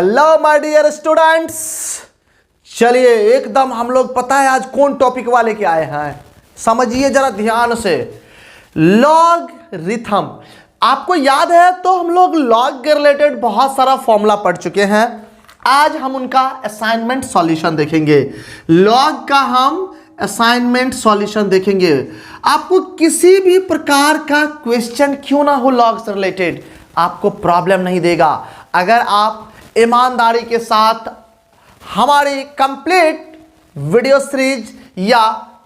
Hello my dear students, चलिए एकदम हम लोग पता है आज कौन टॉपिक वाले के आए हैं, समझिए जरा ध्यान से। लॉगरिथम आपको याद है तो हम लोग लॉग के रिलेटेड बहुत सारा फॉर्मूला पढ़ चुके हैं। आज हम उनका असाइनमेंट सॉल्यूशन देखेंगे। लॉग का हम असाइनमेंट सॉल्यूशन देखेंगे। आपको किसी भी प्रकार का क्वेश्चन क्यों ना हो लॉग से रिलेटेड, आपको प्रॉब्लम नहीं देगा अगर आप ईमानदारी के साथ हमारी कंप्लीट वीडियो सीरीज या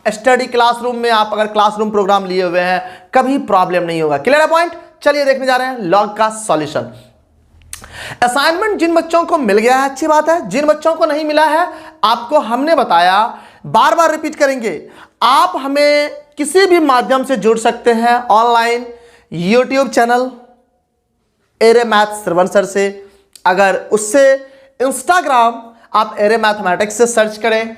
स्टडी क्लासरूम में आप अगर क्लासरूम प्रोग्राम लिए हुए हैं, कभी प्रॉब्लम नहीं होगा। क्लियर है पॉइंट? चलिए देखने जा रहे हैं लॉग का सॉल्यूशन। असाइनमेंट जिन बच्चों को मिल गया है अच्छी बात है, जिन बच्चों को नहीं मिला है आपको हमने बताया, बार बार रिपीट करेंगे। आप हमें किसी भी माध्यम से जुड़ सकते हैं, ऑनलाइन यूट्यूब चैनल एरे मैथ श्रवण सर से, अगर उससे इंस्टाग्राम आप एरे मैथमेटिक्स से सर्च करें,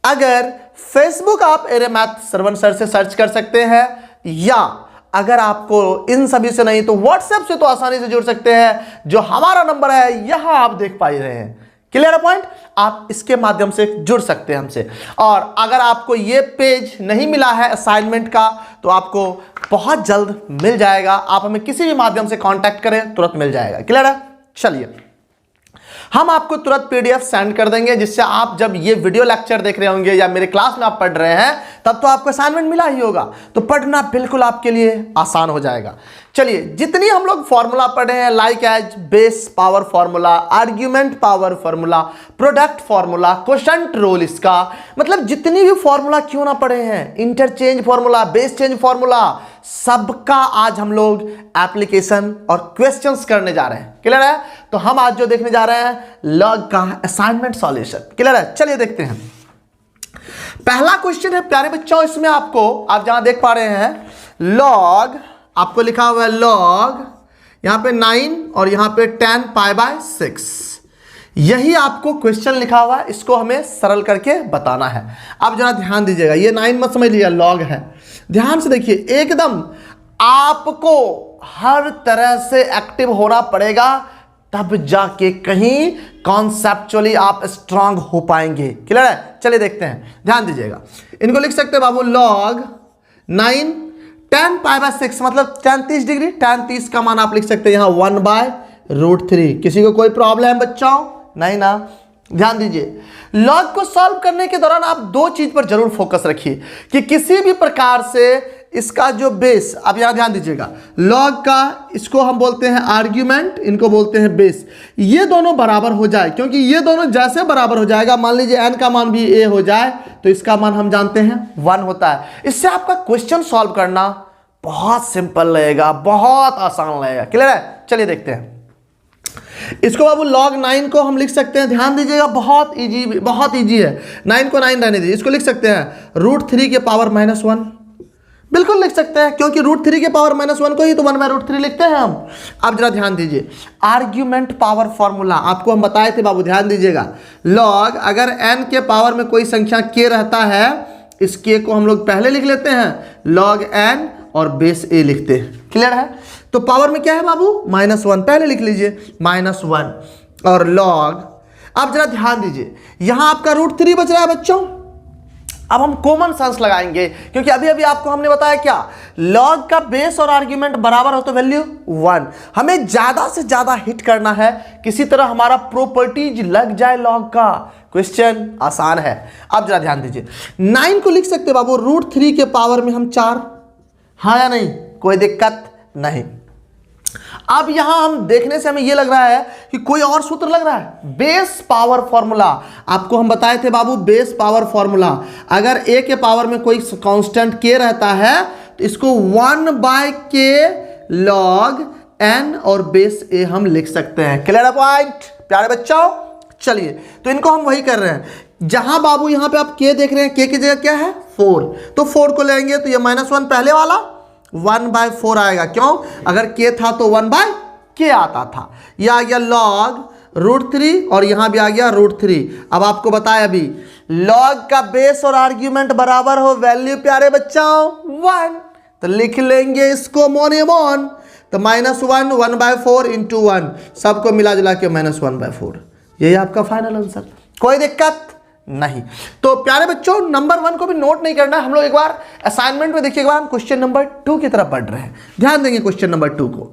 अगर फेसबुक आप एरे मैथ श्रवण सर से सर्च कर सकते हैं, या अगर आपको इन सभी से नहीं तो व्हाट्सएप से तो आसानी से जुड़ सकते हैं, जो हमारा नंबर है यहां आप देख पा रहे हैं। क्लियर है पॉइंट? आप इसके माध्यम से जुड़ सकते हैं हमसे। और अगर आपको ये पेज नहीं मिला है असाइनमेंट का तो आपको बहुत जल्द मिल जाएगा। आप हमें किसी भी माध्यम से कांटेक्ट करें, तुरंत मिल जाएगा। क्लियर है? चलिए हम आपको तुरंत पीडीएफ सेंड कर देंगे, जिससे आप जब ये वीडियो लेक्चर देख रहे होंगे या मेरे क्लास में आप पढ़ रहे हैं तब तो आपको असाइनमेंट मिला ही होगा, तो पढ़ना बिल्कुल आपके लिए आसान हो जाएगा। चलिए जितनी हम लोग फॉर्मूला पढ़े हैं, like as base power formula, argument power formula, product formula, quotient rule, इसका मतलब जितनी भी फॉर्मूला क्यों ना पढ़े हैं, interchange formula, base change formula, सबका आज हम लोग एप्लीकेशन और क्वेश्चंस करने जा रहे हैं। क्लियर है? तो हम आज जो देखने जा रहे हैं लॉग का असाइनमेंट सॉल्यूशन। क्लियर है? चलिए देखते हैं। पहला क्वेश्चन है प्यारे बच्चों, इसमें आपको आप जहां देख पा रहे हैं लॉग, आपको लिखा हुआ है लॉग, यहां पे 9 और यहां पे 10 π/6, यही आपको क्वेश्चन लिखा हुआ है, इसको हमें सरल करके बताना है। आप जरा ध्यान दीजिएगा, ये 9 मत समझ लीजिए, लॉग है। ध्यान से देखिए, एकदम आपको हर तरह से एक्टिव होना पड़ेगा, तब जाके कहीं कॉन्सेप्चुअली आप स्ट्रांग हो पाएंगे। क्लियर है? चलिए देखते हैं, ध्यान दीजिएगा। इनको लिख सकते हैं बाबू लॉग 9 10 π/6 मतलब 30 डिग्री, 30 का मान आप लिख सकते हैं यहाँ 1/√3। किसी को कोई प्रॉब्लम है बच्चों? नहीं ना? ध्यान दीजिए, लॉग को सॉल्व करने के दौरान आप दो चीज पर जरूर फोकस रखिए कि किसी भी प्रकार से इसका जो बेस, आप यहां ध्यान दीजिएगा, लॉग का इसको हम बोलते हैं आर्ग्यूमेंट, इनको बोलते हैं बेस, ये दोनों बराबर हो जाए, क्योंकि ये दोनों जैसे बराबर हो जाएगा, मान लीजिए n का मान भी a हो जाए तो इसका मान हम जानते हैं 1 होता है। इससे आपका क्वेश्चन सॉल्व करना बहुत सिंपल रहेगा, बहुत आसान रहेगा। क्लियर है? चलिए देखते हैं इसको बाबू। लॉग 9 को हम लिख सकते हैं, ध्यान दीजिएगा, बहुत इजी है। 9 को 9 रहने दीजिए, इसको लिख सकते हैं √3 के पावर -1, बिल्कुल लिख सकते हैं, क्योंकि √3 के पावर -1 को ही तो 1/√3 लिखते हैं हम। अब जरा ध्यान दीजिए, आर्ग्यूमेंट पावर फॉर्मूला आपको हम बताए थे बाबू, ध्यान दीजिएगा। लॉग अगर n के पावर में कोई संख्या k रहता है, इस k को हम लोग पहले लिख लेते हैं, लॉग n और बेस a लिखते हैं। क्लियर है? तो पावर में क्या है बाबू? -1, पहले लिख लीजिए -1 और लॉग। अब जरा ध्यान दीजिए, यहां आपका √3 बच रहा है बच्चों। अब हम कॉमन सेंस लगाएंगे, क्योंकि अभी अभी आपको हमने बताया क्या, लॉग का बेस और आर्ग्यूमेंट बराबर हो तो वैल्यू 1। हमें ज्यादा से ज्यादा हिट करना है, किसी तरह हमारा प्रॉपर्टीज लग जाए लॉग का, क्वेश्चन आसान है। अब जरा ध्यान दीजिए, 9 को लिख सकते बाबू √3 के पावर में हम 4, हाँ या नहीं? कोई दिक्कत नहीं। अब यहां हम देखने से हमें यह लग रहा है कि कोई और सूत्र लग रहा है, बेस पावर फॉर्मूला। आपको हम बताए थे बाबू बेस पावर फॉर्मूला, अगर a के पावर में कोई कांस्टेंट k रहता है तो इसको 1/k लॉग n और बेस a हम लिख सकते हैं। क्लियर है पॉइंट प्यारे बच्चों? चलिए तो इनको हम वही कर रहे हैं, जहां बाबू यहां पे आप k देख रहे हैं, k की जगह क्या है 4, तो 4 को लेंगे तो ये -1 पहले वाला 1/4 आएगा। क्यों? अगर k था तो 1/k आता था। यह आ गया लॉग √3 और यहां भी आ गया √3। अब आपको बताया अभी लॉग का बेस और आर्ग्यूमेंट बराबर हो, वैल्यू प्यारे बच्चों 1, तो लिख लेंगे इसको मोनियमोन, तो -1 1/4 × 1, सबको मिला जुला के -1/4। यही आपका फाइनल आंसर, कोई दिक्कत नहीं। तो प्यारे बच्चों नंबर 1 को भी नोट नहीं करना, हम लोग एक बार असाइनमेंट में देखिए, एक बार हम क्वेश्चन नंबर 2 की तरफ बढ़ रहे हैं, ध्यान देंगे क्वेश्चन नंबर 2 को।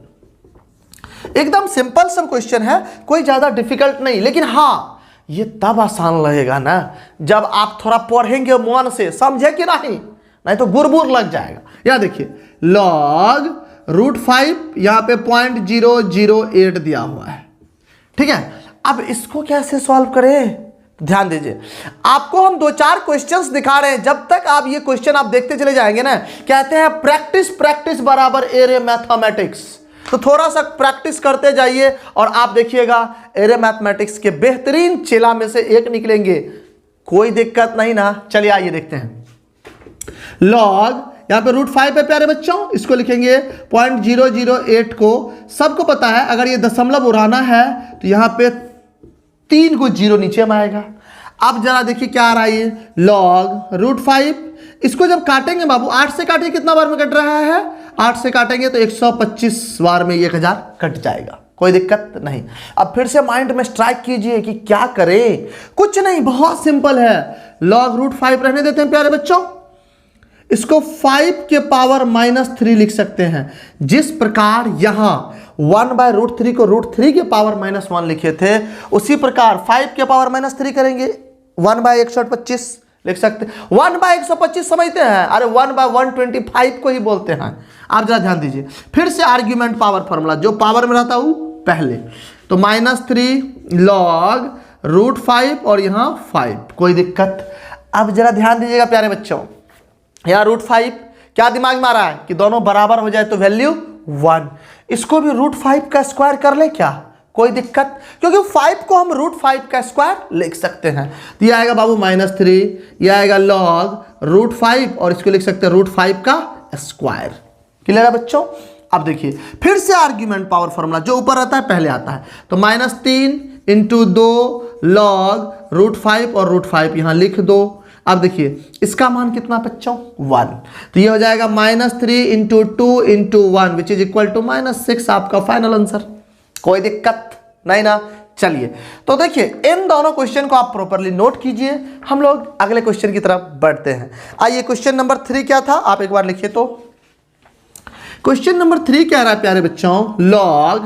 एकदम सिंपल सा क्वेश्चन है, कोई ज्यादा डिफिकल्ट नहीं, लेकिन हाँ ये तब आसान लगेगा ना जब आप थोड़ा पढ़ेंगे मन से, समझे कि नहीं तो गुरबुर लग जाएगा। यहां देखिए log √5 यहां पे 0.008 दिया हुआ है, ठीक है। अब इसको कैसे सॉल्व करें, ध्यान दीजिए, आपको हम 2-4 क्वेश्चंस दिखा रहे हैं, जब तक आप ये क्वेश्चन आप देखते चले जाएंगे ना, कहते हैं प्रैक्टिस प्रैक्टिस बराबर एरे मैथमेटिक्स, तो थोड़ा सा प्रैक्टिस करते जाइए और आप देखिएगा एरे मैथमेटिक्स के बेहतरीन चेला में से एक निकलेंगे, कोई दिक्कत नहीं ना। चलिए आइए देखते हैं। लॉग यहां पे √5 है प्यारे बच्चों, इसको लिखेंगे 0.008 को, सबको पता है अगर ये दशमलव उड़ाना है तो यहां पे 3 को 0 नीचे में आएगा। अब जरा देखिए क्या आ रहा है, ये लॉग √5, इसको जब काटेंगे बाबू 8 से काटेंगे कितना बार में कट रहा है, 8 से काटेंगे तो 125 बार में 1000 कट जाएगा, कोई दिक्कत नहीं। अब फिर से माइंड में स्ट्राइक कीजिए कि क्या करें, कुछ नहीं, बहुत सिंपल है। लॉग √5 रहने देते हैं प्यारे बच्चों, इसको 5 के पावर -3 लिख सकते हैं, जिस प्रकार यहां 1/√3 को √3 के पावर -1 लिखे थे, उसी प्रकार 5 के पावर -3 करेंगे 1/125 लिख सकते हैं। 1/125 समझते हैं, अरे 1/125 को ही बोलते हैं। आप जरा ध्यान दीजिए, फिर से आर्ग्यूमेंट पावर फॉर्मूला, जो पावर में रहता हूं पहले, तो -3 लॉग √5 और यहां 5, कोई दिक्कत। अब जरा ध्यान दीजिएगा प्यारे बच्चों, यहां √5 क्या दिमाग में आ रहा है कि दोनों बराबर हो जाए तो वैल्यू 1, इसको भी √5 का स्क्वायर कर ले क्या, कोई दिक्कत, क्योंकि 5 को हम √5 का स्क्वायर लिख सकते हैं। तो यह आएगा बाबू -3, यह आएगा log √5 और इसको लिख सकते हैं √5 का स्क्वायर। क्लियर है बच्चों। अब देखिए फिर से आर्ग्यूमेंट पावर फॉर्मूला, जो ऊपर आता है पहले आता है, तो -3 × 2 log √5 और √5 यहां लिख दो। अब देखिए इसका मान कितना बच्चों 1, तो ये हो जाएगा -3 × 2 × 1 विच इज इक्वल टू -6, आपका फाइनल आंसर, कोई दिक्कत नहीं ना। चलिए तो देखिए इन दोनों क्वेश्चन को आप प्रॉपरली नोट कीजिए, हम लोग अगले क्वेश्चन की तरफ बढ़ते हैं। आइए क्वेश्चन नंबर 3 क्या था, आप एक बार लिखिए। तो क्वेश्चन नंबर 3 क्या रहा है प्यारे बच्चों, log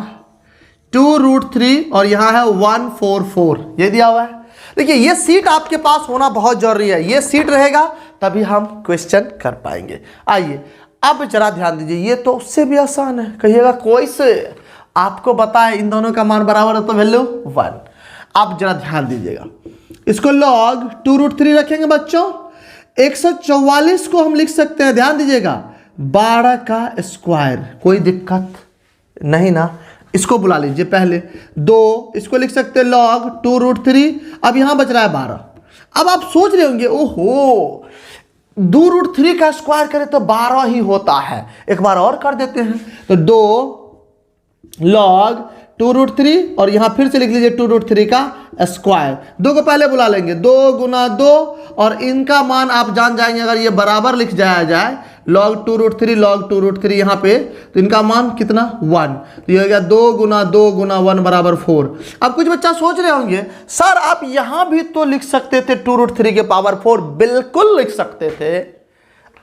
2√3 और यहां है 144, ये दिया हुआ है। देखिए ये सीट आपके पास होना बहुत जरूरी है, ये सीट रहेगा तभी हम क्वेश्चन कर पाएंगे। आइए अब जरा ध्यान दीजिए, ये तो उससे भी आसान है, कहिएगा कोई से, आपको बताए इन दोनों का मान बराबर है तो वैल्यू 1। अब जरा ध्यान दीजिएगा, इसको log 2√3 रखेंगे बच्चों, 144 को हम लिख सकते हैं, ध्यान दीजिएगा 12 का स्क्वायर, कोई दिक्कत नहीं ना। इसको बुला लीजिए पहले 2, इसको लिख सकते हैं log 2√3, अब यहां बच रहा है 12। अब आप सोच रहे होंगे ओहो 2√3 का स्क्वायर करें तो 12 ही होता है, एक बार और कर देते हैं, तो 2 log 2√3 और यहां फिर से लिख लीजिए 2√3 का स्क्वायर, 2 को पहले बुला लेंगे, 2 × 2 और इनका मान आप जान जाएंगे, अगर ये बराबर लिख जाया जाए log 2√3 यहां पे, तो इनका मान कितना 1, तो ये हो गया 2 × 2 × 1 बराबर 4। अब कुछ बच्चा सोच रहे होंगे सर आप यहां भी तो लिख सकते थे 2√3 के पावर 4, बिल्कुल लिख सकते थे,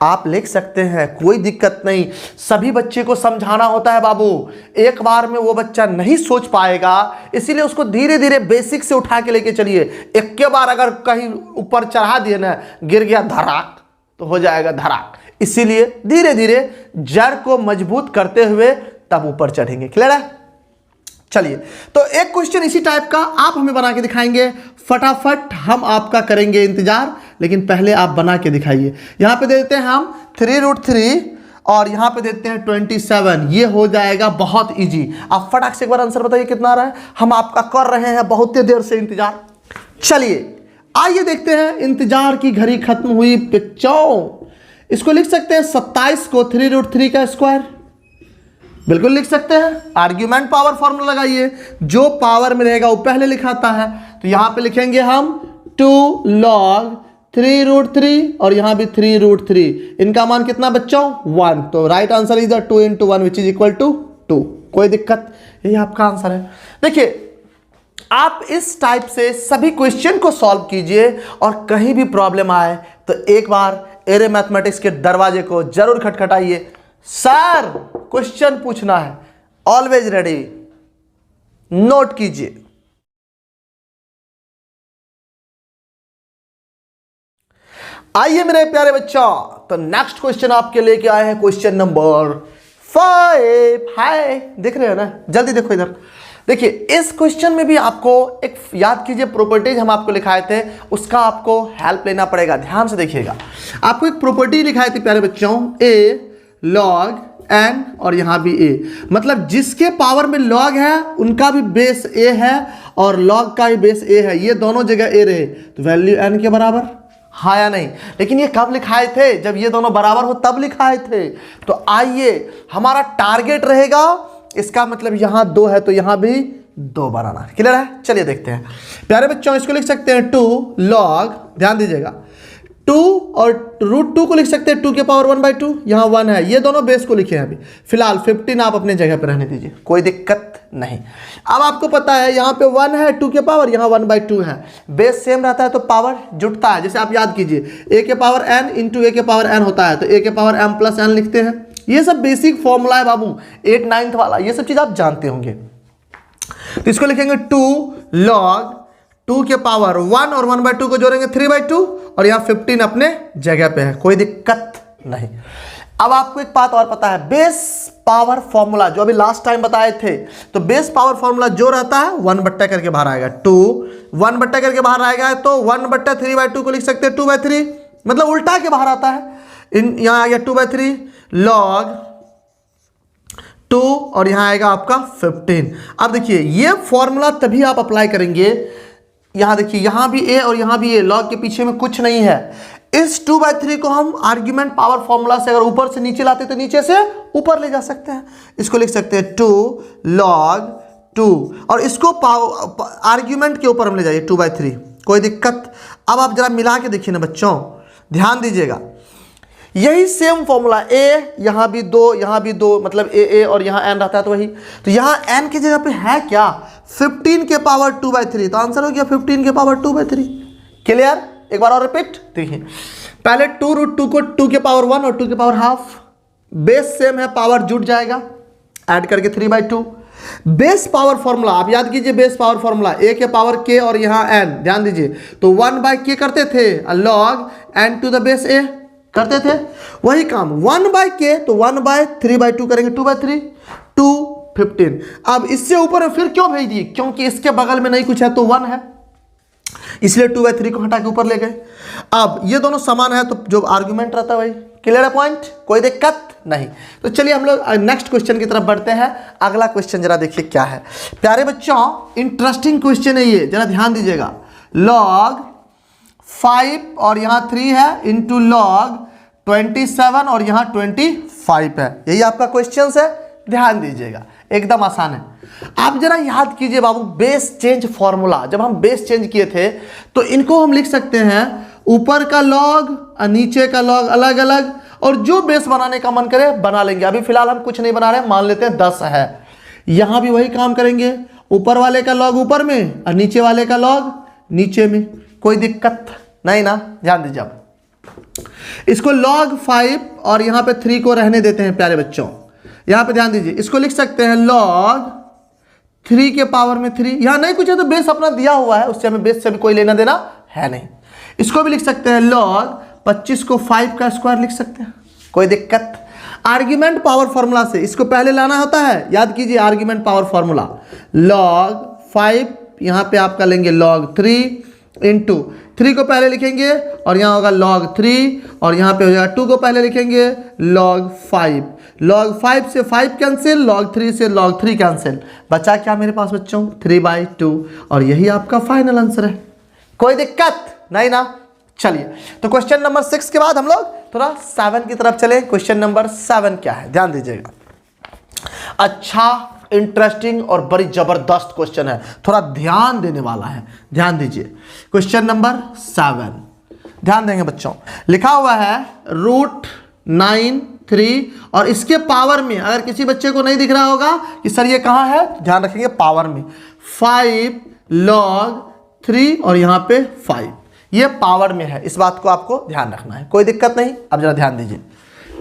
आप लिख सकते हैं, कोई दिक्कत नहीं। सभी बच्चे को समझाना होता है बाबू, एक बार में वो बच्चा नहीं सोच पाएगा, इसीलिए उसको धीरे धीरे बेसिक से उठा के लेके चलिए। एक के बार अगर कहीं ऊपर चढ़ा दिए ना, गिर गया धड़ाक तो हो जाएगा धड़ाक, इसीलिए धीरे धीरे जड़ को मजबूत करते हुए तब ऊपर चढ़ेंगे। क्लियर है। चलिए तो एक क्वेश्चन इसी टाइप का आप हमें बना के दिखाएंगे, फटाफट हम आपका करेंगे इंतजार, लेकिन पहले आप बना के दिखाइए। यहां पे दे देते हैं हम 3√3 और यहां पे देते हैं 27, ये हो जाएगा बहुत इजी। आप फटाक से एक बार आंसर बताइए कितना आ रहा है, हम आपका कर रहे हैं बहुत देर से इंतजार। चलिए आइए देखते हैं, इंतजार की घड़ी खत्म हुई बच्चों। इसको लिख सकते हैं 27 को 3√3 का स्क्वायर, बिल्कुल लिख सकते हैं। आर्ग्यूमेंट पावर फॉर्मूला लगाइए, जो पावर में रहेगा वो पहले लिखाता है, तो यहां पे लिखेंगे हम 2 log 3√3 और यहां भी 3√3, इनका मान कितना बच्चों 1, तो right answer is 2 × 1 which is equal to 2, कोई दिक्कत, यही आपका आंसर है। देखिए आप इस टाइप से सभी क्वेश्चन को सॉल्व कीजिए और कहीं भी प्रॉब्लम आए तो एक बार एरे मैथमेटिक्स के दरवाजे को जरूर खटखटाइए। सर क्वेश्चन पूछना है, ऑलवेज रेडी, नोट कीजिए। आइए मेरे प्यारे बच्चों, तो नेक्स्ट क्वेश्चन आपके लेके आए हैं क्वेश्चन नंबर 5। हाय, देख रहे हो ना, जल्दी देखो इधर। देखिए इस क्वेश्चन में भी आपको एक याद कीजिए प्रॉपर्टीज हम आपको लिखाए थे, उसका आपको हेल्प लेना पड़ेगा। ध्यान से देखिएगा, आपको एक प्रॉपर्टी लिखाई थी प्यारे बच्चों, ए लॉग एन और यहां भी ए, मतलब जिसके पावर में लॉग है उनका भी बेस ए है और लॉग का भी बेस ए है, ये दोनों जगह ए रहे तो वैल्यू एन के बराबर, हाँ या नहीं। लेकिन ये कब लिखाए थे, जब ये दोनों बराबर हो तब लिखाए थे। तो आइए हमारा टारगेट रहेगा, इसका मतलब यहां 2 है तो यहां भी 2 बनाना। क्लियर है, चलिए देखते हैं प्यारे बच्चों। इसको लिख सकते हैं 2 लॉग, ध्यान दीजिएगा, 2 और √2 को लिख सकते हैं 2 के पावर 1/2, यहाँ 1 है, ये दोनों बेस को लिखे हैं अभी फिलहाल। 15 आप अपने जगह पर रहने दीजिए, कोई दिक्कत नहीं। अब आपको पता है यहाँ पे 1 है 2 के पावर, यहाँ 1/2 है, बेस सेम रहता है तो पावर जुटता है। जैसे आप याद कीजिए a के पावर n इंटू a के पावर n होता है, तो a के पावर m प्लस n लिखते हैं। ये सब बेसिक फॉर्मूला है बाबू, 8th 9th वाला, ये सब चीज़ आप जानते होंगे। तो इसको लिखेंगे 2 लॉग 2 के पावर 1 और 1/2 को जोड़ेंगे 3/2 और यहाँ 15 अपने जगह पे है, कोई दिक्कत नहीं। अब आपको एक बात और पता है, बेस पावर फॉर्मूला जो अभी लास्ट टाइम बताए थे, तो बेस पावर फॉर्मूला जो रहता है 1 करके बाहर आएगा, 2 1 करके बाहर आएगा तो 1/3/2 को लिख सकते हैं 2/3, मतलब उल्टा के बाहर आता है। यहाँ आ गया 2/3 लॉग 2 और यहाँ आएगा आपका 15। अब देखिए ये फॉर्मूला तभी आप अप्लाई करेंगे, यहाँ देखिए यहाँ भी ए और यहाँ भी ए, लॉग के पीछे में कुछ नहीं है। इस 2/3 को हम आर्ग्यूमेंट पावर फॉर्मूला से अगर ऊपर से नीचे लाते तो नीचे से ऊपर ले जा सकते हैं। इसको लिख सकते हैं 2 लॉग 2 और इसको आर्ग्यूमेंट के ऊपर हम ले जाइए 2/3, कोई दिक्कत। अब आप जरा मिला के देखिए ना बच्चों, ध्यान दीजिएगा, यही सेम फॉर्मूला ए, यहाँ भी 2 यहाँ भी 2, मतलब ए और यहाँ एन रहता है तो वही। तो यहाँ एन की जगह पे है क्या, 15 के पावर 2/3, तो आंसर हो गया 15 के पावर 2/3। क्लियर, एक बार और रिपीट देखिए, पहले 2√2 को 2 के पावर 1 और 2 के पावर हाफ, बेस सेम है, पावर जुट जाएगा, ऐड करके 3/2। बेस पावर फॉर्मूला आप याद कीजिए, बेस पावर फॉर्मूला a के पावर k और यहाँ n, ध्यान दीजिए, तो 1/k करते थे, log n to the base a करते थे, वही काम 1/k तो 1/3/2 करेंगे 2/3, 2 15। अब इससे ऊपर फिर क्यों भेज दिए, क्योंकि इसके बगल में नहीं कुछ है तो 1 है, इसलिए 2/3 को हटा के ऊपर ले गए। अब ये दोनों समान है तो जो आर्गुमेंट रहता है वही। क्लियर है पॉइंट, कोई दिक्कत नहीं। तो चलिए हम लोग नेक्स्ट क्वेश्चन की तरफ बढ़ते हैं। अगला क्वेश्चन जरा देखिए क्या है प्यारे बच्चों, इंटरेस्टिंग क्वेश्चन है ये, जरा ध्यान दीजिएगा। लॉग 5 और यहाँ 3 है इंटू लॉग 27 और यहाँ 25 है, यही आपका क्वेश्चन है, ध्यान दीजिएगा, एकदम आसान है। आप जरा याद कीजिए बाबू, बेस चेंज फॉर्मूला, जब हम बेस चेंज किए थे तो इनको हम लिख सकते हैं ऊपर का लॉग और नीचे का लॉग अलग अलग, और जो बेस बनाने का मन करे बना लेंगे। अभी फिलहाल हम कुछ नहीं बना रहे, मान लेते हैं 10 है, यहां भी वही काम करेंगे, ऊपर वाले का लॉग ऊपर में और नीचे वाले का लॉग नीचे में, कोई दिक्कत नहीं ना। ध्यान दीजिए, आप इसको log 5 और यहां पे 3 को रहने देते हैं प्यारे बच्चों, यहां पे ध्यान दीजिए, इसको लिख सकते हैं log 3 के पावर में 3, यहां नहीं कुछ है तो बेस अपना दिया हुआ है, उससे हमें बेस से भी कोई लेना देना है नहीं। इसको भी लिख सकते हैं log 25 को 5 का स्क्वायर लिख सकते हैं, कोई दिक्कत। आर्ग्यूमेंट पावर फॉर्मूला से इसको पहले लाना होता है, याद कीजिए आर्ग्यूमेंट पावर फॉर्मूला, log 5 यहां पे आपका लेंगे log 3 इंटू 3 को पहले लिखेंगे और यहाँ होगा log 3 और यहाँ पे हो जाएगा 2 को पहले लिखेंगे log 5, log 5 से 5 कैंसिल, log 3 से log 3 कैंसिल, बचा क्या मेरे पास बच्चों 3/2, और यही आपका फाइनल आंसर है, कोई दिक्कत नहीं ना। चलिए तो क्वेश्चन नंबर 6 के बाद हम लोग थोड़ा 7 की तरफ चले। क्वेश्चन नंबर 7 क्या है, ध्यान दीजिएगा, अच्छा इंटरेस्टिंग और बड़ी जबरदस्त क्वेश्चन है, थोड़ा ध्यान देने वाला है, ध्यान दीजिए। क्वेश्चन नंबर 7 ध्यान देंगे बच्चों, लिखा हुआ है √9 3 और इसके पावर में, अगर किसी बच्चे को नहीं दिख रहा होगा कि सर ये कहाँ है, ध्यान रखेंगे पावर में, 5 log 3 और यहाँ पे 5, ये पावर में है, इस बात को आपको ध्यान रखना है, कोई दिक्कत नहीं। अब जरा ध्यान दीजिए,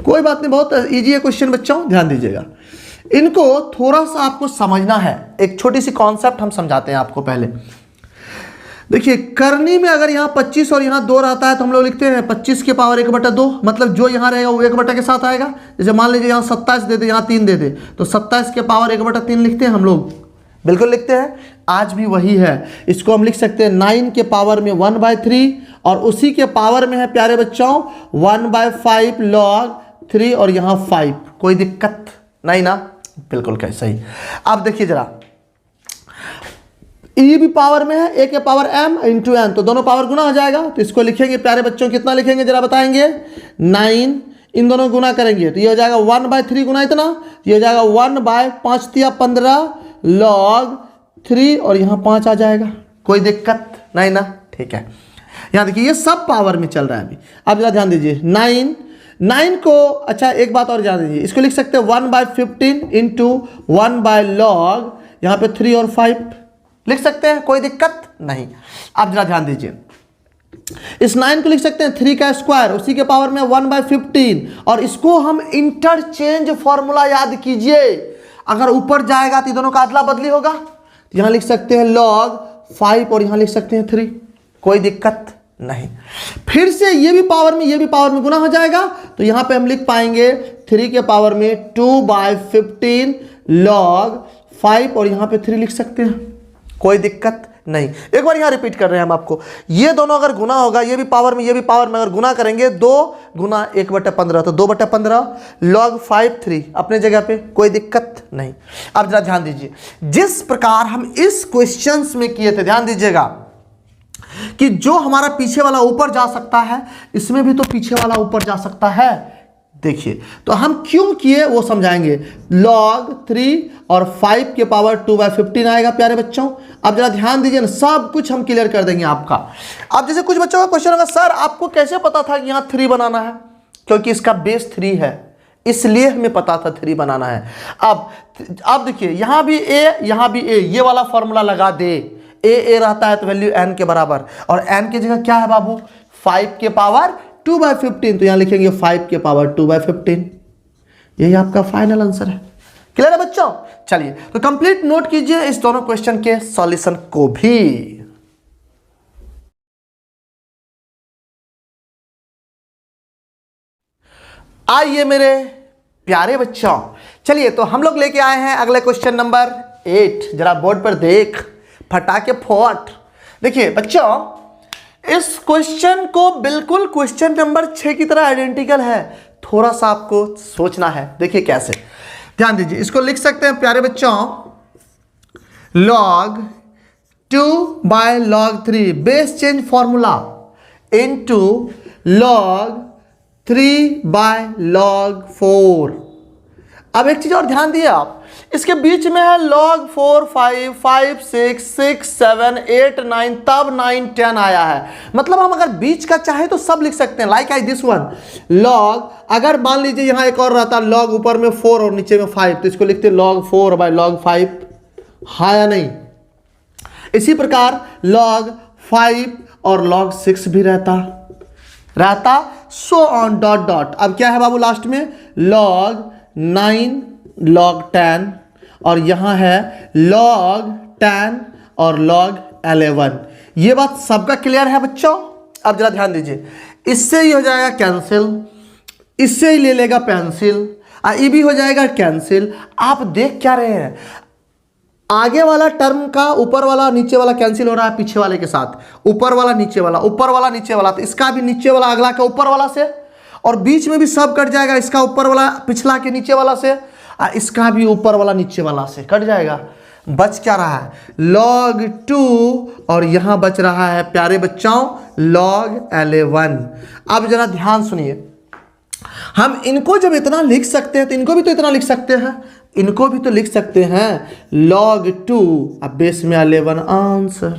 कोई बात नहीं, बहुत इजी है क्वेश्चन बच्चों, ध्यान दीजिएगा। इनको थोड़ा सा आपको समझना है, एक छोटी सी कॉन्सेप्ट हम समझाते हैं आपको पहले। देखिए करनी में अगर यहाँ 25 और यहाँ 2 रहता है तो हम लोग लिखते हैं 25 के पावर 1/2, मतलब जो यहाँ रहेगा वो 1 के साथ आएगा। जैसे मान लीजिए यहाँ 27 दे दे, यहाँ 3 दे दे, तो 27 के पावर 1/3 लिखते हैं हम लोग, बिल्कुल लिखते हैं, आज भी वही है। इसको हम लिख सकते हैं 9 के पावर में 1/3 और उसी के पावर में है प्यारे बच्चों 1/5 log 3 और यहाँ 5, कोई दिक्कत नहीं ना, बिल्कुल कैसे ही। अब देखिए जरा, ई भी पावर में है, ए के पावर m इंटू एन, तो दोनों पावर गुना हो जाएगा, तो इसको लिखेंगे प्यारे बच्चों, कितना लिखेंगे जरा बताएंगे, 9, इन दोनों गुना करेंगे तो ये हो जाएगा 1/3 गुना इतना, ये हो जाएगा 1/5 15 log 3 और यहाँ 5 आ जाएगा, कोई दिक्कत नहीं ना, ठीक है। यहाँ देखिए ये सब पावर में चल रहा है अभी। अब जरा ध्यान दीजिए, 9 को, अच्छा एक बात और ध्यान दीजिए, इसको लिख सकते हैं 1/15 इंटू 1/log, यहाँ पे 3 और 5 लिख सकते हैं, कोई दिक्कत नहीं। अब जरा ध्यान दीजिए, इस 9 को लिख सकते हैं 3 का स्क्वायर, उसी के पावर में 1/15, और इसको हम इंटरचेंज फॉर्मूला याद कीजिए, अगर ऊपर जाएगा तो दोनों का अदला बदली होगा, तो यहाँ लिख सकते हैं log 5 और यहाँ लिख सकते हैं 3, कोई दिक्कत नहीं। फिर से ये भी पावर में ये भी पावर में गुना हो जाएगा, तो यहाँ पे हम लिख पाएंगे 3 के पावर में 2/15 log 5 और यहाँ पे 3 लिख सकते हैं, कोई दिक्कत नहीं। एक बार यहाँ रिपीट कर रहे हैं हम आपको, ये दोनों अगर गुना होगा, ये भी पावर में ये भी पावर में अगर गुना करेंगे, 2 गुना 1/15 तो 2/15 log 5 3 अपने जगह पे, कोई दिक्कत नहीं। अब जरा ध्यान दीजिए, जिस प्रकार हम इस क्वेश्चंस में किए थे, ध्यान दीजिएगा कि जो हमारा पीछे वाला ऊपर जा सकता है, इसमें भी तो पीछे वाला ऊपर जा सकता है। देखिए तो हम क्यों किए वो समझाएंगे, log 3 और 5 के पावर 2/15 आएगा प्यारे बच्चों। अब जरा ध्यान दीजिए ना, सब कुछ हम क्लियर कर देंगे आपका। अब जैसे कुछ बच्चों का क्वेश्चन होगा, सर आपको कैसे पता था कि यहाँ 3 बनाना है, क्योंकि इसका बेस 3 है, इसलिए हमें पता था 3 बनाना है। अब देखिए यहाँ भी a यहाँ भी a, ये वाला फॉर्मूला लगा दे, a रहता है तो वैल्यू n के बराबर, और n की जगह क्या है बाबू, 5 के पावर 2/15, तो यहां लिखेंगे 5 के पावर 2/15, यही आपका फाइनल आंसर है। क्लियर है बच्चों? चलिए तो कंप्लीट नोट कीजिए इस दोनों क्वेश्चन के सॉल्यूशन को भी। आइए मेरे प्यारे बच्चों, चलिए तो हम लोग लेके आए हैं अगले क्वेश्चन नंबर 8, जरा बोर्ड पर देख, फटाके फोट। देखिए बच्चों, इस क्वेश्चन को बिल्कुल क्वेश्चन नंबर 6 की तरह आइडेंटिकल है, थोड़ा सा आपको सोचना है। देखिए कैसे, ध्यान दीजिए, इसको लिख सकते हैं प्यारे बच्चों log 2/log 3 base change formula into log 3/log 4। अब एक चीज और ध्यान दिए आप, इसके बीच में है log 4 5 5 6 6 7 8 9, तब 9 10 आया है। मतलब हम अगर बीच का चाहे तो सब लिख सकते हैं, like I this one log, अगर मान लीजिए यहाँ एक और रहता log ऊपर में 4 और नीचे में 5, तो इसको लिखते log 4/log 5, हाँ या नहीं। इसी प्रकार log 5 और log 6 भी रहता सो ऑन डॉट डॉट। अब क्या है बाबू लास्ट में, log 9 log 10 और यहां है log 10 और log 11। ये बात सबका क्लियर है बच्चों? अब जरा ध्यान दीजिए, इससे ही हो जाएगा कैंसिल, इससे ही ले लेगा पेंसिल, ये भी हो जाएगा कैंसिल। आप देख क्या रहे हैं, आगे वाला टर्म का ऊपर वाला नीचे वाला कैंसिल हो रहा है पीछे वाले के साथ, ऊपर वाला नीचे वाला, ऊपर वाला नीचे वाला, तो इसका भी नीचे वाला अगला का ऊपर वाला से, और बीच में भी सब कट जाएगा, इसका ऊपर वाला पिछला के नीचे वाला से, इसका भी ऊपर वाला नीचे वाला से कट जाएगा। बच क्या रहा है, log 2 और यहां बच रहा है प्यारे बच्चों log 11। अब जरा ध्यान सुनिए, हम इनको जब इतना लिख सकते हैं तो इनको भी तो इतना लिख सकते हैं, इनको भी तो लिख सकते हैं log 2 अब बेस में 11 आंसर,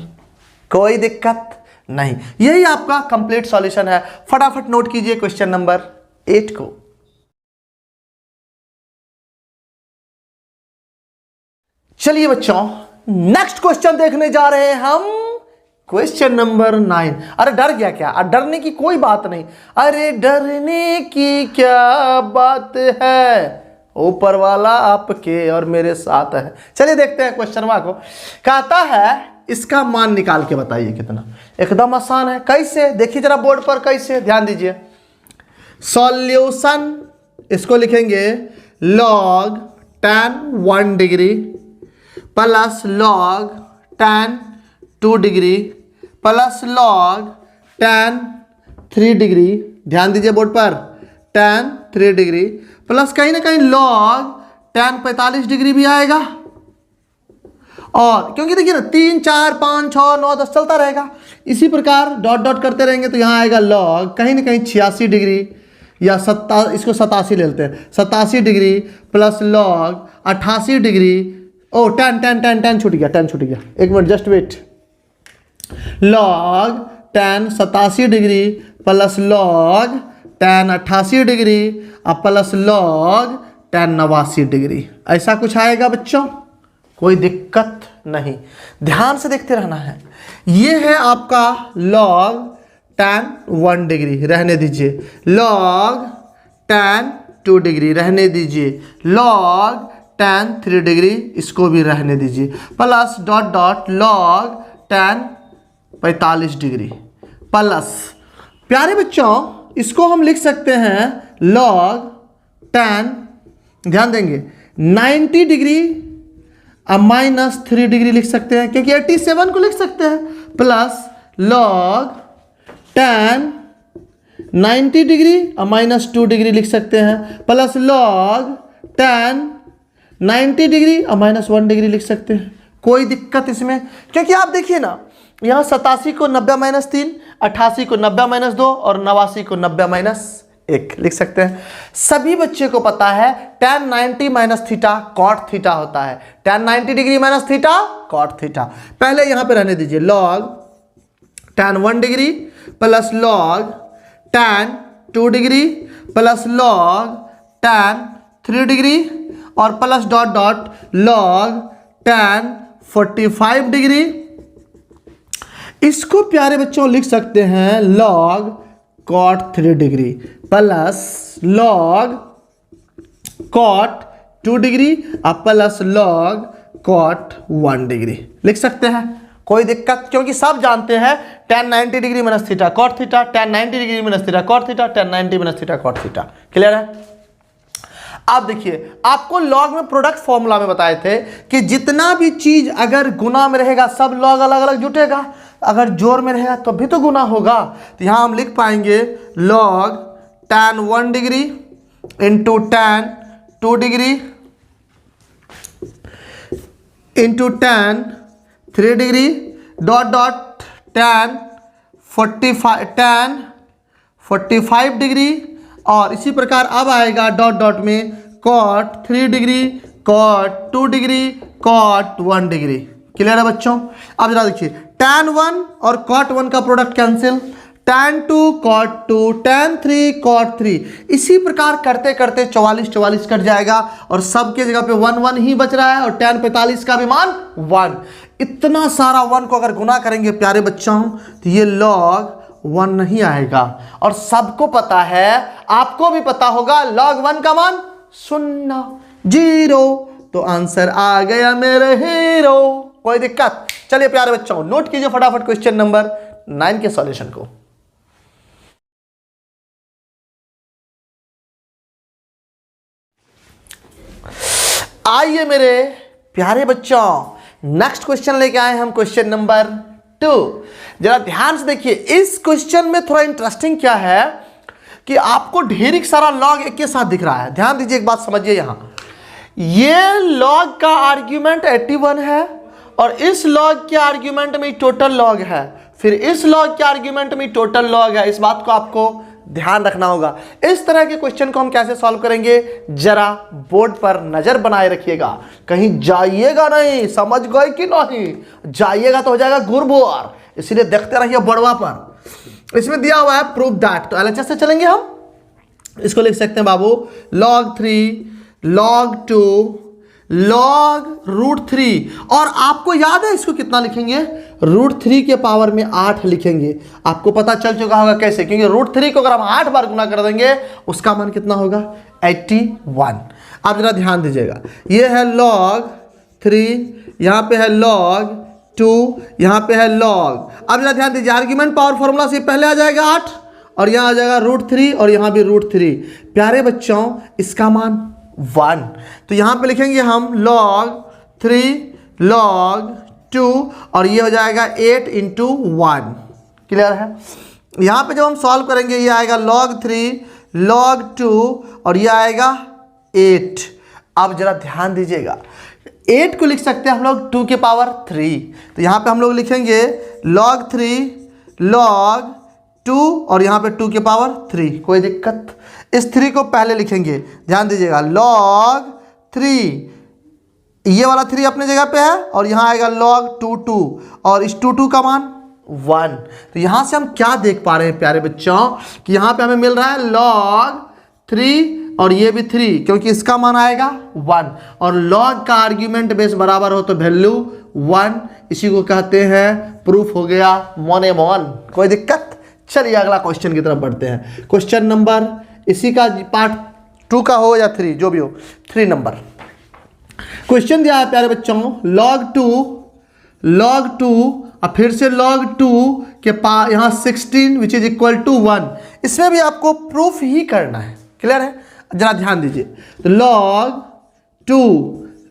कोई दिक्कत नहीं। यही आपका कंप्लीट सॉल्यूशन है। फटाफट नोट कीजिए क्वेश्चन नंबर 8 को। चलिए बच्चों, नेक्स्ट क्वेश्चन देखने जा रहे हैं हम, क्वेश्चन नंबर 9। अरे डर गया क्या? डरने की कोई बात नहीं, अरे डरने की क्या बात है, ऊपर वाला आपके और मेरे साथ है। चलिए देखते हैं क्वेश्चन को। कहता है इसका मान निकाल के बताइए कितना। एकदम आसान है। कैसे? देखिए जरा बोर्ड पर, कैसे, ध्यान दीजिए। सॉल्यूशन इसको लिखेंगे log tan 1 degree plus log tan 2 degree plus log tan 3 degree. ध्यान दीजिए बोर्ड पर, tan 3 डिग्री प्लस कहीं ना कहीं log tan 45 डिग्री भी आएगा। और क्योंकि देखिए ना 3 4 5 6 9 10 चलता रहेगा, इसी प्रकार डॉट डॉट करते रहेंगे तो यहाँ आएगा log कहीं ना कहीं 86 डिग्री या इसको 87 ले लेते हैं, 87 डिग्री प्लस log 88 डिग्री। ओ tan छूट गया, tan छूट गया, एक minute just wait. log tan 87 degree plus log tan 88 degree और प्लस log tan 89 डिग्री, ऐसा कुछ आएगा बच्चों। कोई दिक्कत नहीं, ध्यान से देखते रहना है। ये है आपका log tan 1 डिग्री, रहने दीजिए। log tan 2 डिग्री रहने दीजिए। log tan 3 डिग्री इसको भी रहने दीजिए। Plus dot dot log tan 45 degree plus, प्यारे बच्चों इसको हम लिख सकते हैं log tan, ध्यान देंगे 90 डिग्री माइनस 3 डिग्री लिख सकते हैं, क्योंकि 87 को लिख सकते हैं। प्लस log tan 90 डिग्री और माइनस 2 डिग्री लिख सकते हैं, प्लस log tan 90 डिग्री और माइनस 1 डिग्री लिख सकते हैं। कोई दिक्कत इसमें, क्योंकि आप देखिए ना यहाँ 87 को 90 माइनस 3, 88 को 90 माइनस 2 और 89 को 90 माइनस 1 लिख सकते हैं। सभी बच्चे को पता है tan 90 minus theta cot theta होता है, tan 90 degree minus theta cot theta. पहले यहाँ पे रहने दीजिए log tan 1 degree plus log tan 2 degree plus log tan 3 degree और plus dot dot log tan 45 degree. इसको प्यारे बच्चों लिख सकते हैं log cot 3 degree plus log cot 2 degree और प्लस log cot 1 डिग्री लिख सकते हैं। कोई दिक्कत, क्योंकि सब जानते हैं tan 90 degree minus theta cot theta, tan 90 degree minus theta cot theta, tan 90 minus theta cot theta. Clear है? आप देखिए, आपको लॉग में प्रोडक्ट फॉर्मूला में बताए थे कि जितना भी चीज अगर गुना में रहेगा सब लॉग अलग अलग जुटेगा, अगर जोड़ में रहेगा तो भी तो गुना होगा। तो यहां हम लिख पाएंगे log tan 1 degree into tan 2 degree into tan 3 degree dot dot tan 45 degree, और इसी प्रकार अब आएगा डॉट डॉट में cot 3 degree cot 2 degree cot 1 degree. Clear है बच्चों? अब जरा देखिए tan 1 और cot 1 का product cancel, tan 2 cot 2 tan 3 cot 3, इसी प्रकार करते करते 44 कट जाएगा और सबके जगह पे 1 1 ही बच रहा है और tan 45 का भी मान 1। इतना सारा 1 को अगर गुना करेंगे प्यारे बच्चों तो ये log 1 नहीं आएगा। और सबको पता है, आपको भी पता होगा log 1 का मान 0 तो आंसर आ गया मेरे हीरो। कोई दिक्कत? चलिए प्यारे बच्चों नोट कीजिए फटाफट क्वेश्चन नंबर 9 के सॉल्यूशन को। आइए मेरे प्यारे बच्चों नेक्स्ट क्वेश्चन लेके आए हम, क्वेश्चन नंबर 2। जरा ध्यान से देखिए, इस क्वेश्चन में थोड़ा इंटरेस्टिंग क्या है कि आपको ढेर सारा लॉग एक के साथ दिख रहा है। ध्यान दीजिए, एक बात समझिए, यहां ये लॉग का आर्ग्यूमेंट 81 है और इस लॉग के आर्ग्यूमेंट में टोटल लॉग है, फिर इस लॉग के आर्ग्यूमेंट में टोटल लॉग है। इस बात को आपको ध्यान रखना होगा। इस तरह के क्वेश्चन को हम कैसे सॉल्व करेंगे, जरा बोर्ड पर नजर बनाए रखिएगा, कहीं जाइएगा नहीं। समझ गए कि नहीं? जाइएगा तो हो जाएगा गुरबुआर, इसीलिए देखते रहिए बोर्डवा पर। इसमें दिया हुआ है प्रूव दैट, तो एलएचएस से चलेंगे हम। इसको लिख सकते हैं बाबू log 3 log 2 log√3, और आपको याद है इसको कितना लिखेंगे, √3 के पावर में 8 लिखेंगे। आपको पता चल चुका होगा कैसे, क्योंकि √3 को अगर हम 8 बार गुना कर देंगे उसका मान कितना होगा, 81। आप जरा ध्यान दीजिएगा, ये है log3, यहाँ पे है log2, यहाँ पे है log। अब जरा ध्यान दीजिए, आर्ग्यूमेंट पावर फॉर्मूला से पहले आ जाएगा 8 और यहाँ आ जाएगा √3 और यहाँ भी √3। प्यारे बच्चों इसका मान 1, तो यहाँ पे लिखेंगे हम log3 log2 और ये हो जाएगा 8 × 1। क्लियर है। यहाँ पे जब हम सॉल्व करेंगे ये आएगा log3 log2 और ये आएगा 8। अब जरा ध्यान दीजिएगा, 8 को लिख सकते हैं हम लोग 2 के पावर 3, तो यहाँ पे हम लोग लिखेंगे log3 log2 और यहाँ पे 2 के पावर 3। कोई दिक्कत, इस 3 को पहले लिखेंगे, ध्यान दीजिएगा log3, ये वाला 3 अपने जगह पे है और यहाँ आएगा log2 और इस 2 का मान 1। तो यहाँ से हम क्या देख पा रहे हैं प्यारे बच्चों कि यहाँ पे हमें मिल रहा है log3 और ये भी 3, क्योंकि इसका मान आएगा 1 और log का आर्ग्यूमेंट बेस बराबर हो तो वैल्यू 1, इसी को कहते हैं प्रूफ हो गया मोने मोन। कोई दिक्कत। चलिए अगला क्वेश्चन की तरफ बढ़ते हैं। क्वेश्चन नंबर इसी का पार्ट 2 का हो या 3 जो भी हो, 3 नंबर क्वेश्चन दिया है प्यारे बच्चों, log2 और फिर से log2 के पास यहाँ 16 विच इज इक्वल टू 1। इसमें भी आपको प्रूफ ही करना है। क्लियर है, जरा ध्यान दीजिए। तो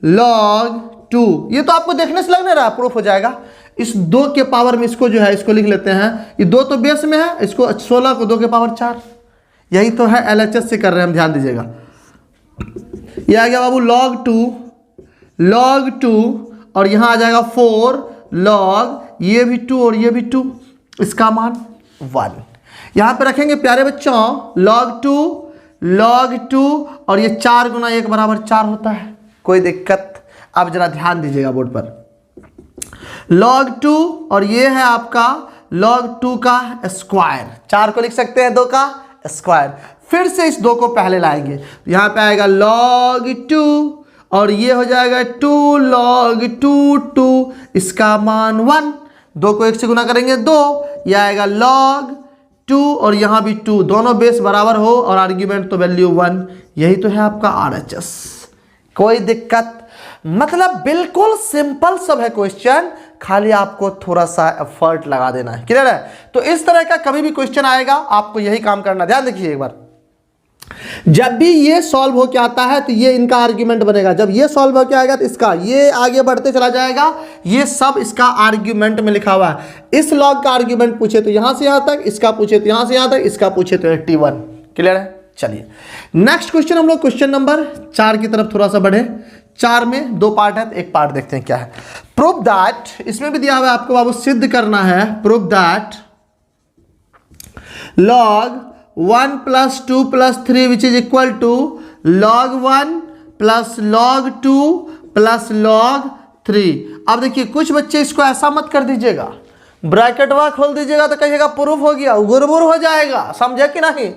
log2 ये तो आपको देखने से लग नहीं रहा, प्रूफ हो जाएगा। इस 2 के पावर में इसको जो है इसको लिख लेते हैं, ये 2 तो बेस में है, इसको 16 को 2 के पावर 4, यही तो है LHS से कर रहे हैं हम, ध्यान दीजिएगा। ये आ गया बाबू log2 और यहाँ आ जाएगा 4 log, ये भी 2 और ये भी 2, इसका मान 1। यहाँ पे रखेंगे प्यारे बच्चों log2 और ये 4 गुना 1 बराबर 4 होता है। कोई दिक्कत। अब जरा ध्यान दीजिएगा बोर्ड पर, log2 और ये है आपका log2 का स्क्वायर, 4 को लिख सकते हैं 2 का स्क्वायर। फिर से इस 2 को पहले लाएंगे, यहाँ पे आएगा log2 और ये हो जाएगा 2 log2, इसका मान 1। 2 को 1 से गुना करेंगे 2, ये आएगा log2 और यहाँ भी 2, दोनों बेस बराबर हो और आर्ग्यूमेंट तो वैल्यू 1, यही तो है आपका RHS। कोई दिक्कत। मतलब बिल्कुल सिंपल सब है क्वेश्चन, खाली आपको थोड़ा सा एफर्ट लगा देना है। क्लियर है। तो इस तरह का कभी भी क्वेश्चन आएगा आपको यही काम करना। ध्यान देखिए एक बार, जब भी ये सॉल्व होके आता है तो ये इनका आर्ग्यूमेंट बनेगा, जब ये सॉल्व होके आएगा तो इसका, ये आगे बढ़ते चला जाएगा, ये सब इसका आर्ग्यूमेंट में लिखा हुआ है। इस लॉग का आर्ग्यूमेंट पूछे तो यहां से यहां तक, इसका पूछे तो यहां से यहां तक, इसका पूछे तो 81। क्लियर है। चलिए नेक्स्ट क्वेश्चन, हम लोग क्वेश्चन नंबर 4 की तरफ थोड़ा सा बढ़े। 4 में 2 पार्ट है, तो एक पार्ट देखते हैं क्या है। प्रूव दैट, इसमें भी दिया हुआ है आपको बाबू सिद्ध करना है। Prove that log 1 + 2 + 3 which is equal to log 1 + log 2 + log 3। अब देखिए कुछ बच्चे इसको ऐसा मत कर दीजिएगा, ब्रैकेट वा खोल दीजिएगा तो कहिएगा प्रूफ हो गया, गुरबुर हो जाएगा। समझे कि नहीं?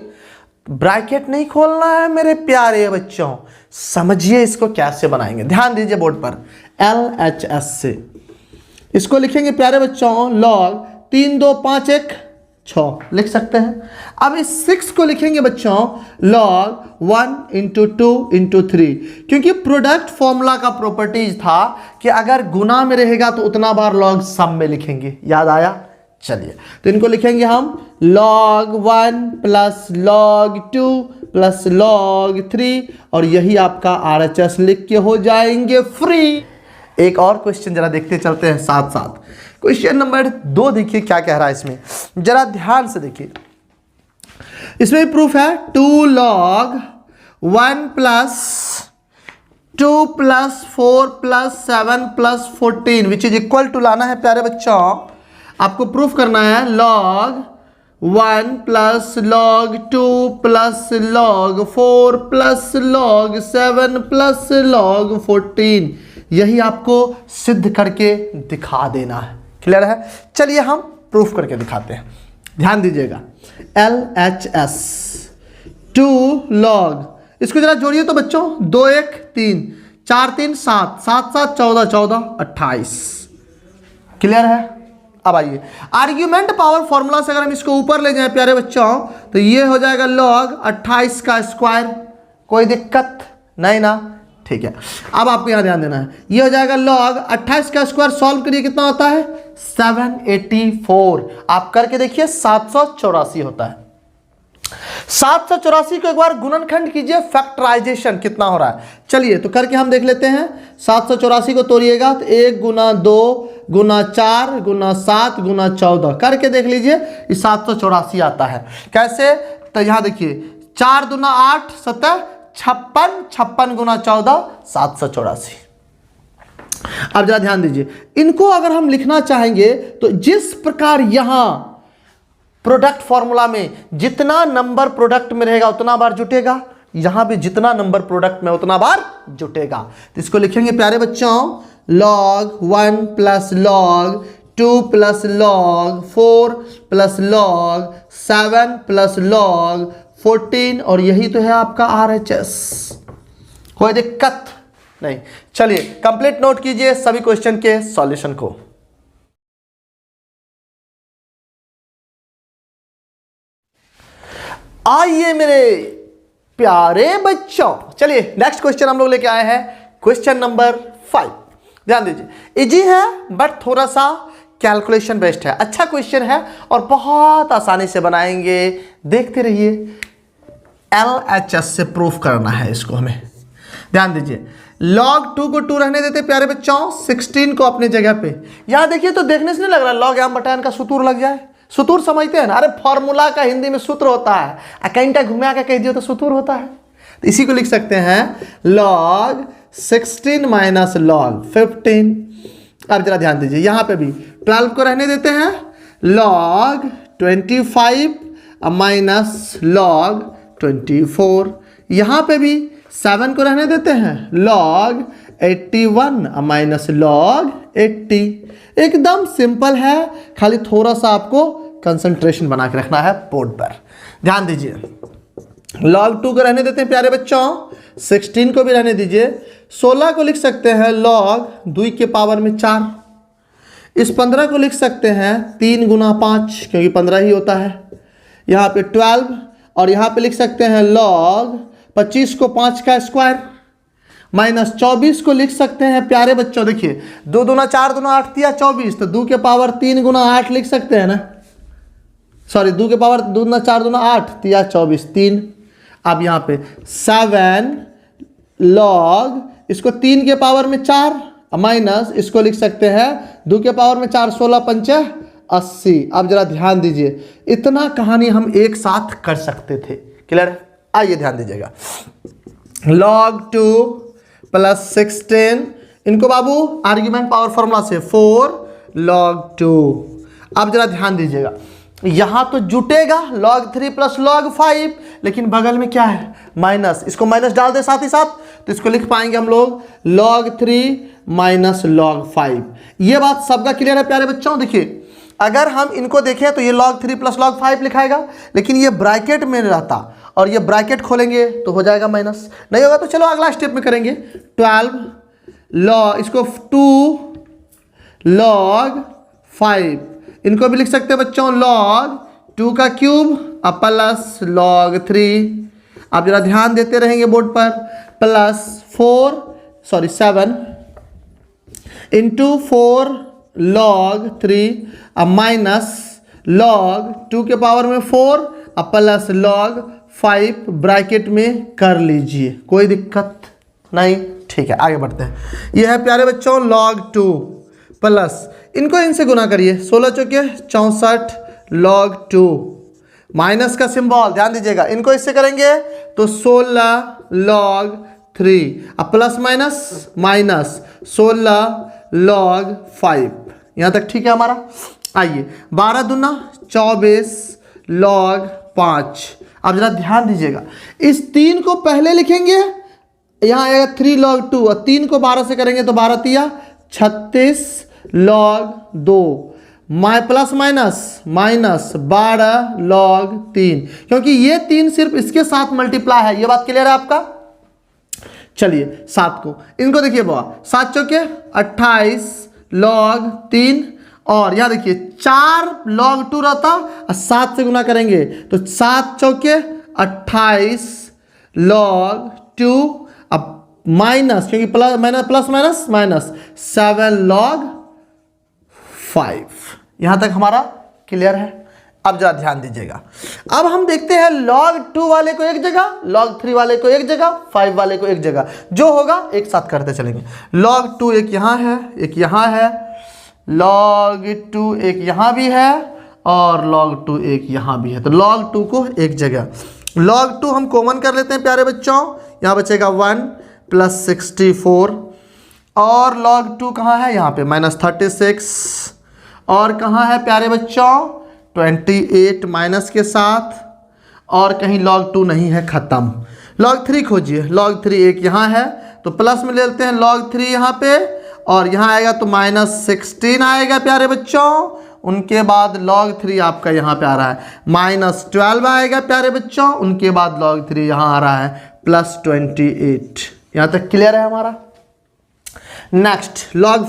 ब्रैकेट नहीं खोलना है मेरे प्यारे बच्चों, समझिए इसको कैसे बनाएंगे। ध्यान दीजिए बोर्ड पर, LHS से इसको लिखेंगे प्यारे बच्चों log 3 2 5 1 6 लिख सकते हैं। अब इस 6 को लिखेंगे बच्चों log 1 × 2 × 3, क्योंकि प्रोडक्ट फॉर्मूला का प्रॉपर्टीज था कि अगर गुना में रहेगा तो उतना बार log सम में लिखेंगे। याद आया? चलिए तो इनको लिखेंगे हम log 1 + log 2 + log 3 और यही आपका RHS लिख के हो जाएंगे फ्री। एक और क्वेश्चन जरा देखते चलते हैं साथ साथ। क्वेश्चन नंबर 2 देखिए क्या कह रहा है इसमें, जरा ध्यान से देखिए। इसमें प्रूफ है 2 log 1 + 2 + 4 + 7 + 14 which is equal to लाना है प्यारे बच्चों, आपको प्रूफ करना है log 1 + log 2 + log 4 + log 7 + log 14, यही आपको सिद्ध करके दिखा देना है। क्लियर है? चलिए हम प्रूफ करके दिखाते हैं। ध्यान दीजिएगा, LHS 2 log, इसको जरा जोड़िए तो बच्चों, 2 1 3, 4 3 7, 7 7 14, 14 28। क्लियर है। अब आइए आर्ग्यूमेंट पावर फॉर्मूला से अगर हम इसको ऊपर ले जाएं प्यारे बच्चों, तो ये हो जाएगा log 28 का स्क्वायर। कोई दिक्कत नहीं ना, ठीक है। अब आपको यहां ध्यान देना है, ये हो जाएगा log 28 का स्क्वायर, सॉल्व करिए कितना होता है 784। आप करके देखिए 784 होता है। 784 को एक बार गुणनखंड कीजिए, फैक्टराइजेशन कितना हो रहा है। चलिए तो करके हम देख लेते हैं। 784 को तोड़िएगा तो 1 गुना 2 गुना 4 गुना 7 गुना 14 करके देख लीजिए, ये 784 आता है। कैसे, तो यहां देखिए 4 दूना 8 7 56, 56 गुना 14 784। अब जरा ध्यान दीजिए, इनको अगर हम लिखना चाहेंगे तो जिस प्रकार यहां प्रोडक्ट फॉर्मूला में जितना नंबर प्रोडक्ट में रहेगा उतना बार जुटेगा, यहां भी जितना नंबर प्रोडक्ट में उतना बार जुटेगा। तो इसको लिखेंगे प्यारे बच्चों log 1 plus log 2 plus log 4 plus log 7 plus log 14, और यही तो है आपका RHS। कोई दिक्कत नहीं। चलिए कंप्लीट नोट कीजिए सभी क्वेश्चन के सॉल्यूशन को। आइए मेरे प्यारे बच्चों, चलिए नेक्स्ट क्वेश्चन हम लोग लेके आए हैं, क्वेश्चन नंबर 5। ध्यान दीजिए, इजी है बट थोड़ा सा कैलकुलेशन बेस्ड है। अच्छा क्वेश्चन है और बहुत आसानी से बनाएंगे, देखते रहिए। LHS से प्रूफ करना है इसको हमें। ध्यान दीजिए, log 2 को 2 रहने देते प्यारे बच्चों, 16 को अपनी जगह पे। यहां देखिए तो देखने से नहीं लग रहा log m बटा n का सूत्र लग जाए। सूत्र समझते हैं ना, अरे फॉर्मूला का हिंदी में सूत्र होता है, कहीं घुमा के कह दियो तो सूत्र होता है। तो इसी को लिख सकते हैं log 16 माइनस log 15। अब जरा ध्यान दीजिए, यहां पे भी 12 को रहने देते हैं, log 25 माइनस log 24। यहां पे भी 7 को रहने देते हैं, log 81 माइनस log 80। एकदम सिंपल है, खाली थोड़ा सा आपको कंसंट्रेशन बना के रखना है बोर्ड पर। ध्यान दीजिए, log 2 को रहने देते हैं प्यारे बच्चों, 16 को भी रहने दीजिए, 16 को लिख सकते हैं log 2 के पावर में 4। इस 15 को लिख सकते हैं 3 गुना 5, क्योंकि 15 ही होता है। यहाँ पे 12, और यहाँ पे लिख सकते हैं log 25 को 5 का स्क्वायर, माइनस 24 को लिख सकते हैं प्यारे बच्चों, देखिए 2 दूना 4 दूना 8 तिया 24, तो 2 के पावर 3 गुना 8 लिख सकते हैं ना, सॉरी 2 के पावर 2 दूना 4 दूना 8 तिया 24 3। अब यहाँ पे 7 log, इसको 3 के पावर में 4 माइनस इसको लिख सकते हैं 2 के पावर में 4, 16 पंचे 80। अब जरा ध्यान दीजिए, इतना कहानी हम एक साथ कर सकते थे। क्लियर? आइए ध्यान दीजिएगा, log 2 प्लस 16, इनको बाबू आर्ग्यूमेंट पावर फॉर्मूला से 4 log 2। अब जरा ध्यान दीजिएगा, यहां तो जुटेगा log 3 प्लस log 5, लेकिन बगल में क्या है माइनस, इसको माइनस डाल दे साथ ही साथ, तो इसको लिख पाएंगे हम लोग log 3 माइनस log 5। ये बात सबका क्लियर है प्यारे बच्चों? देखिए अगर हम इनको देखें तो ये log 3 प्लस log 5 लिखाएगा, लेकिन ये ब्रैकेट में रहता और ये ब्रैकेट खोलेंगे तो हो जाएगा माइनस, नहीं होगा तो चलो अगला स्टेप में करेंगे। 12 log, इसको 2 log 5, इनको भी लिख सकते हैं बच्चों log 2 का क्यूब प्लस log 3। आप जरा ध्यान देते रहेंगे बोर्ड पर, plus 7 into 4 log 3 minus log 2 के पावर में 4 प्लस log 5 ब्रैकेट में कर लीजिए, कोई दिक्कत नहीं। ठीक है, आगे बढ़ते हैं। यह है प्यारे बच्चों log 2 प्लस, इनको इनसे गुना करिए, 16 चौके 64 log 2 माइनस का सिंबल ध्यान दीजिएगा, इनको इससे करेंगे तो 16 log 3 अब प्लस माइनस माइनस 16 log 5। यहाँ तक ठीक है हमारा। आइए 12 दूना 24 log 5। अब जरा ध्यान दीजिएगा, इस 3 को पहले लिखेंगे, यहाँ आएगा 3 log 2 और 3 को 12 से करेंगे तो 12 तिया 36 log 2 plus minus minus 12 log 3, क्योंकि ये 3 सिर्फ इसके साथ मल्टीप्लाई है। ये बात क्लियर है आपका? चलिए 7 को, इनको देखिए बाबा, 7 चौके 28 log 3, और यहाँ देखिए 4 log 2 रहता और 7 से गुना करेंगे तो 7 चौके 28 log 2, अब माइनस, क्योंकि प्लस माइनस माइनस 7 log 5। यहां तक हमारा क्लियर है। अब जरा ध्यान दीजिएगा, अब हम देखते हैं log 2 वाले को एक जगह, log 3 वाले को एक जगह, 5 वाले को एक जगह, जो होगा एक साथ करते चलेंगे। log 2 एक यहाँ है, एक यहाँ है, log 2 एक यहाँ भी है, और log 2 एक यहाँ भी है, तो log 2 को एक जगह। log 2 हम कॉमन कर लेते हैं प्यारे बच्चों, यहाँ बचेगा 1 + 64, और log 2 कहाँ है, यहाँ पे -36, और कहाँ है प्यारे बच्चों 28 माइनस के साथ, और कहीं log 2 नहीं है, ख़त्म। log 3 खोजिए, log 3 एक यहाँ है तो प्लस में ले लेते हैं log 3 यहाँ पे, और यहाँ आएगा तो -16 आएगा प्यारे बच्चों। उनके बाद log 3 आपका यहाँ पे आ रहा है -12 आएगा प्यारे बच्चों। उनके बाद log 3 यहाँ आ रहा है +28। यहाँ तक क्लियर है हमारा। नेक्स्ट log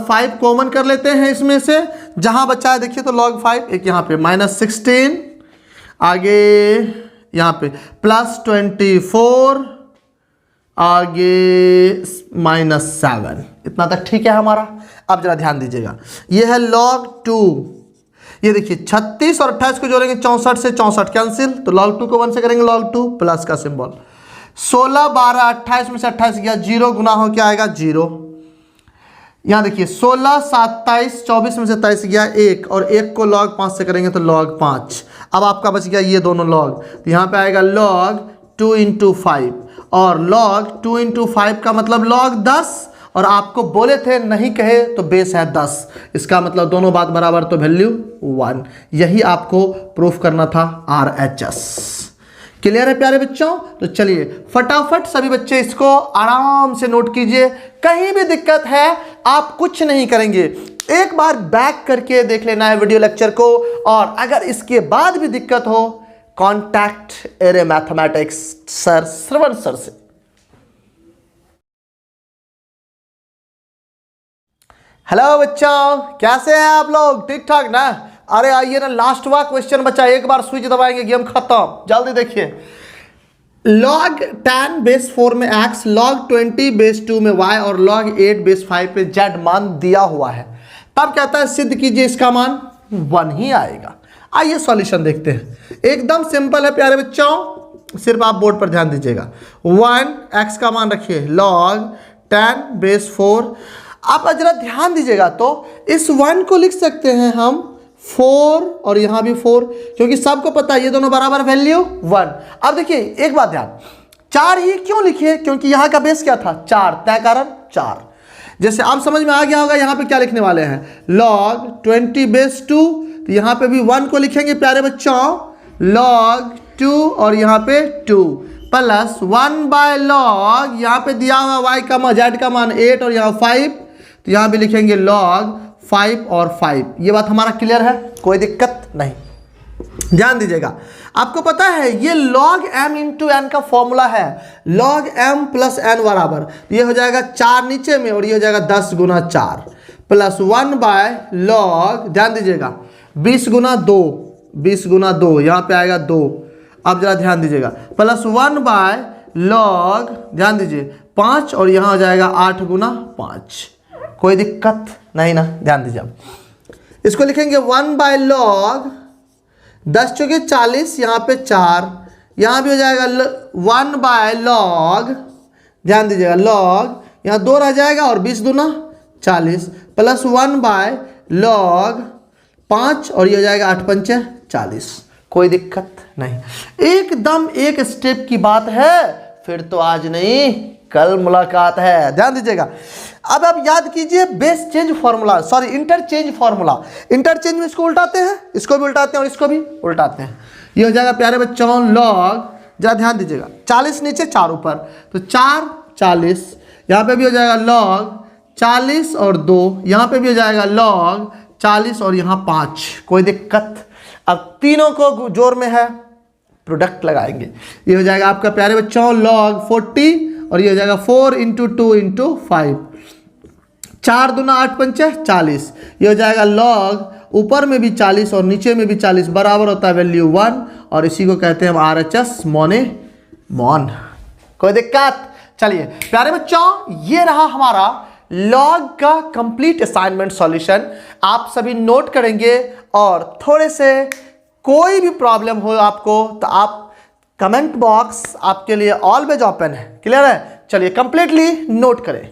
5 कॉमन कर लेते हैं इसमें से, जहां बचा है देखिए तो log 5 एक यहाँ पे -16, आगे यहाँ पे +24, आगे -7। इतना तक ठीक है हमारा। अब जरा ध्यान दीजिएगा, ये है log 2, ये देखिए 36 और 28 को जोड़ेंगे 64 से 64 कैंसिल, तो log 2 को 1 से करेंगे log 2 प्लस का सिंबल, 16 12 28 में से 28 गया 0, गुना हो क्या आएगा 0। यहाँ देखिए 16 27 24 में से 23 गया 1, और 1 को log 5 से करेंगे तो log 5। अब आपका बच गया ये दोनों log, तो यहाँ पे आएगा log 2 × 5, और log 2 × 5 का मतलब log 10, और आपको बोले थे नहीं कहे तो बेस है 10, इसका मतलब दोनों बात बराबर तो वैल्यू 1। यही आपको प्रूफ करना था RHS। क्लियर है प्यारे बच्चों? तो चलिए फटाफट सभी बच्चे इसको आराम से नोट कीजिए। कहीं भी दिक्कत है आप कुछ नहीं करेंगे, एक बार बैक करके देख लेना है वीडियो लेक्चर को, और अगर इसके बाद भी दिक्कत हो कॉन्टैक्ट एरे मैथमेटिक्स सर श्रवण सर से। हेलो बच्चों, कैसे हैं आप लोग? ठीक ठाक ना? अरे आइए ना, लास्टवा क्वेश्चन बचा, एक बार स्विच दबाएंगे गेम खत्म। जल्दी देखिए, log 10 बेस 4 में x, log 20 बेस 2 में y, और log 8 बेस 5 पे z मान दिया हुआ है। तब कहता है सिद्ध कीजिए इसका मान 1 ही आएगा। आइए सॉल्यूशन देखते हैं, एकदम सिंपल है प्यारे बच्चों, सिर्फ आप बोर्ड पर ध्यान दीजिएगा। 1 x का मान रखिए log 10 बेस 4। आप जरा ध्यान दीजिएगा तो इस 1 को लिख सकते हैं हम 4, और यहाँ भी 4, क्योंकि सबको पता है ये दोनों बराबर वैल्यू 1। अब देखिए एक बात ध्यान, 4 ही क्यों लिखे? क्योंकि यहाँ का बेस क्या था 4, तय कारण 4। जैसे आप समझ में आ गया होगा यहाँ पे क्या लिखने वाले हैं, log 20 बेस 2, तो यहाँ पे भी 1 को लिखेंगे प्यारे बच्चों log 2, और यहाँ पे 2 प्लस 1/log, यहाँ पे दिया हुआ y का मान z का मान 8, और यहाँ 5, तो यहाँ भी लिखेंगे log 5 और 5। ये बात हमारा क्लियर है, कोई दिक्कत नहीं। ध्यान दीजिएगा, आपको पता है ये log m × n का फॉर्मूला है, log m + n बराबर, ये हो जाएगा 4 नीचे में, और ये हो जाएगा 10 × 4 प्लस 1/log, ध्यान दीजिएगा 20 × 2, 20 × 2, यहाँ पे आएगा 2। अब जरा ध्यान दीजिएगा, प्लस 1/log, ध्यान दीजिए 5, और यहाँ हो जाएगा 8 × 5। कोई दिक्कत नहीं ना? ध्यान दीजिए, इसको लिखेंगे 1/log 10 चौके 40, यहाँ पे 4, यहाँ भी हो जाएगा 1/log, ध्यान दीजिएगा log, यहाँ 2 रह जाएगा, और 20 दूना 40 प्लस 1/log 5, और ये हो जाएगा 8 पंचे 40। कोई दिक्कत नहीं, एकदम एक स्टेप की बात है, फिर तो आज नहीं कल मुलाकात है। ध्यान दीजिएगा, अब आप याद कीजिए base change formula, sorry interchange formula. Interchange में इसको उल्टाते हैं, इसको भी उल्टाते हैं, और इसको भी उल्टाते हैं। ये हो जाएगा प्यारे बच्चों log, जरा ध्यान दीजिएगा 40 नीचे 4 ऊपर, तो 4 40, यहाँ पे भी हो जाएगा log 40 और 2, यहाँ पे भी हो जाएगा log 40 और यहाँ 5। कोई दिक्कत? अब तीनों को जोड़ में है, प्रोडक्ट लगाएंगे, ये हो जाएगा आपका प्यारे बच्चों log 40 और ये हो जाएगा 4 इंटू 2 इंटू 5, 4 दूना 8 पंचे 40, ये हो जाएगा लॉग ऊपर में भी 40 और नीचे में भी 40 बराबर होता है वैल्यू 1, और इसी को कहते हैं हम RHS मोने मॉन। कोई दिक्कत? चलिए प्यारे बच्चों, ये रहा हमारा लॉग का कंप्लीट असाइनमेंट सॉल्यूशन। आप सभी नोट करेंगे और थोड़े से कोई भी प्रॉब्लम हो आपको तो आप कमेंट बॉक्स आपके लिए ऑलवेज ओपन है। क्लियर है? चलिए कंप्लीटली नोट करें।